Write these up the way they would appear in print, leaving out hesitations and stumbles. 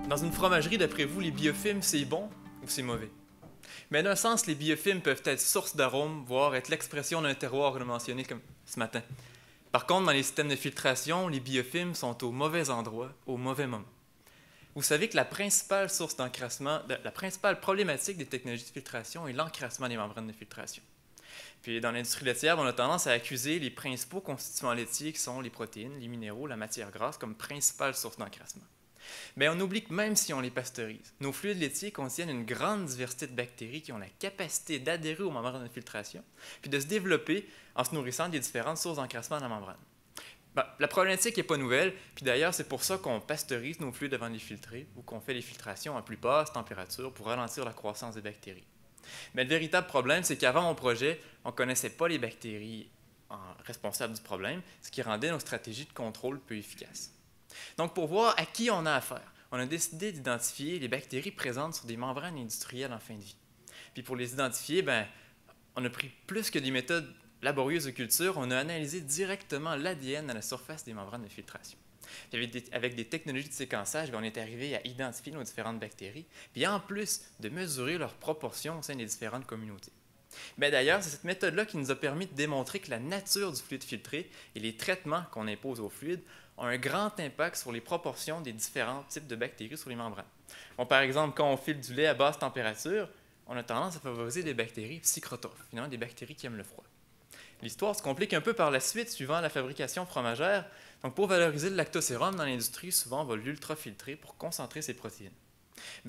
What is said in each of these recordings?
Dans une fromagerie, d'après vous, les biofilms, c'est bon ou c'est mauvais? Mais d'un sens, les biofilms peuvent être source d'arômes, voire être l'expression d'un terroir, on l'a mentionné comme ce matin. Par contre, dans les systèmes de filtration, les biofilms sont au mauvais endroit, au mauvais moment. Vous savez que la principale source d'encrassement, la principale problématique des technologies de filtration est l'encrassement des membranes de filtration. Puis dans l'industrie laitière, on a tendance à accuser les principaux constituants laitiers qui sont les protéines, les minéraux, la matière grasse comme principale source d'encrassement. Mais on oublie que même si on les pasteurise, nos fluides laitiers contiennent une grande diversité de bactéries qui ont la capacité d'adhérer aux membranes de filtration, puis de se développer en se nourrissant des différentes sources d'encrassement de la membrane. La problématique n'est pas nouvelle, puis d'ailleurs c'est pour ça qu'on pasteurise nos fluides avant de les filtrer ou qu'on fait les filtrations à plus basse température pour ralentir la croissance des bactéries. Mais le véritable problème, c'est qu'avant mon projet, on ne connaissait pas les bactéries responsables du problème, ce qui rendait nos stratégies de contrôle peu efficaces. Donc, pour voir à qui on a affaire, on a décidé d'identifier les bactéries présentes sur des membranes industrielles en fin de vie. Puis pour les identifier, on a pris plus que des méthodes laborieuses de culture, on a analysé directement l'ADN à la surface des membranes de filtration. Puis avec des technologies de séquençage, on est arrivé à identifier nos différentes bactéries, puis en plus de mesurer leurs proportions au sein des différentes communautés. D'ailleurs, c'est cette méthode-là qui nous a permis de démontrer que la nature du fluide filtré et les traitements qu'on impose au fluide ont un grand impact sur les proportions des différents types de bactéries sur les membranes. Par exemple, quand on filtre du lait à basse température, on a tendance à favoriser des bactéries psychrotrophes, finalement des bactéries qui aiment le froid. L'histoire se complique un peu par la suite suivant la fabrication fromagère. Donc, pour valoriser le lactosérum dans l'industrie, souvent on va l'ultrafiltrer pour concentrer ses protéines.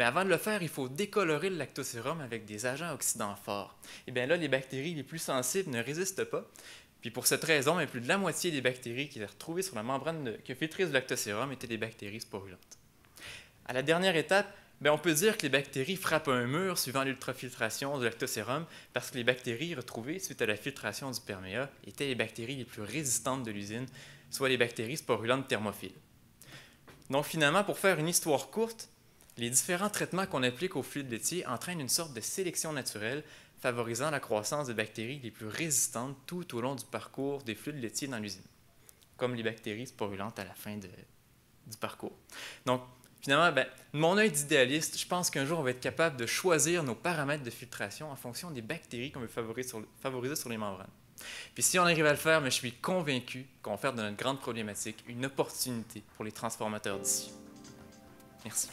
Avant de le faire, il faut décolorer le lactosérum avec des agents oxydants forts. Là, les bactéries les plus sensibles ne résistent pas. Puis pour cette raison, plus de la moitié des bactéries qui étaient retrouvées sur la membrane que filtrait le lactosérum étaient des bactéries sporulentes. À la dernière étape, on peut dire que les bactéries frappent un mur suivant l'ultrafiltration du lactosérum parce que les bactéries retrouvées suite à la filtration du perméa étaient les bactéries les plus résistantes de l'usine, soit les bactéries sporulentes thermophiles. Donc finalement, pour faire une histoire courte, les différents traitements qu'on applique aux fluides laitiers entraînent une sorte de sélection naturelle favorisant la croissance des bactéries les plus résistantes tout au long du parcours des fluides laitiers dans l'usine, comme les bactéries sporulentes à la fin du parcours. Donc, finalement, de mon œil d'idéaliste, je pense qu'un jour, on va être capable de choisir nos paramètres de filtration en fonction des bactéries qu'on veut favoriser sur les membranes. Puis si on arrive à le faire, je suis convaincu qu'on va faire de notre grande problématique une opportunité pour les transformateurs d'ici. Merci.